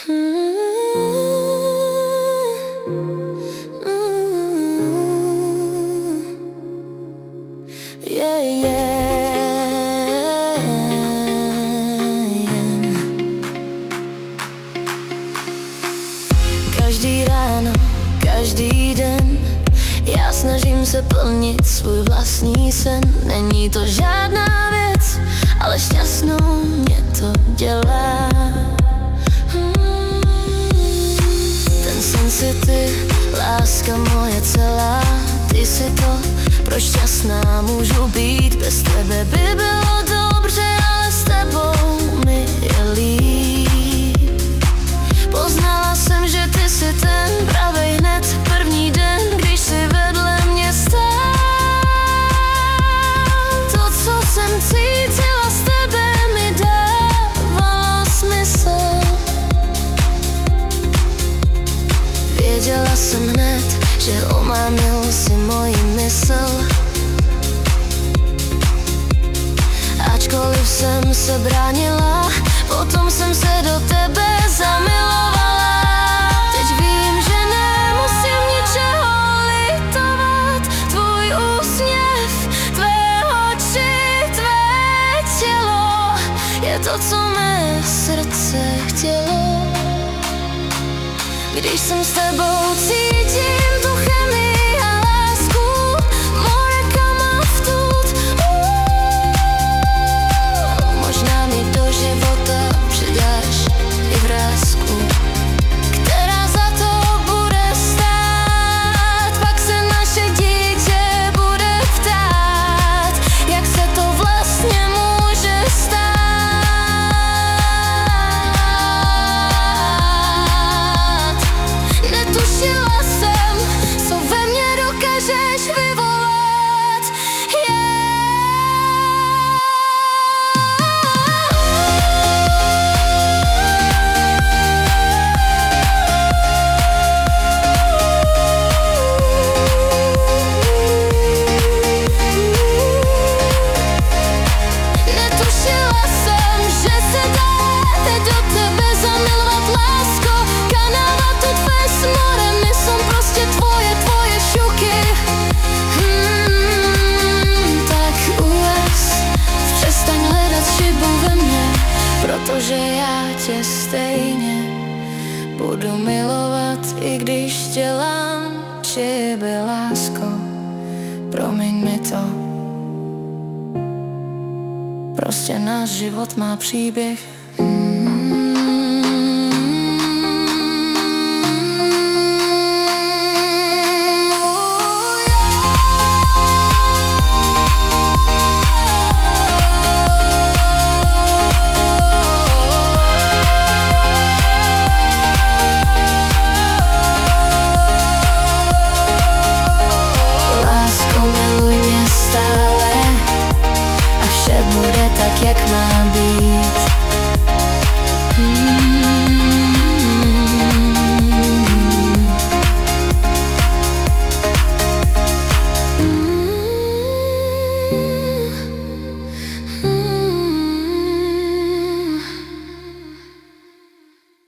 Yeah, yeah. Každý ráno, každý den, já snažím se plnit svůj vlastní sen. Není to žádná věc, ale šťastnou mě to dělá. Ten sen si ty, láska moje celá. Ty si to, proč šťastná můžu být. Bez tebe by bylo dobře, ale s tebou mi je líp. Poznala jsem, že ty jsi ten pravej hned první den, když jsi vedle mě stál. To, co jsem cítila s tebe, mi dávalo smysl. Věděla jsem hned, že omámil si moji mysl. Ačkoliv jsem se bránila, potom jsem se do tebe zamilovala. Teď vím, že nemusím ničeho litovat. Tvůj úsměv, tvé oči, tvé tělo je to, co mé srdce chtělo. Když jsem s tebou, cítím tu chemii a lásku, more kam a vtud. Možná mi do života přidáš i vrásku, která za to bude stát. Pak se naše dítě bude ptát, jak se to vlastně může stát. Netušila jsem, co ve mně dokážeš vyvolat. Netušila jsem, že se dá teď do tebe zamilovat, lásko. Kanava tu tvé smore, my som prostě tvoje šuky. Tak uves, přestaň hledat chybu ve mně, protože já tě stejně budu milovat, i když dělám chyby, lásko. Promiň mi to. Prostě náš život má příběh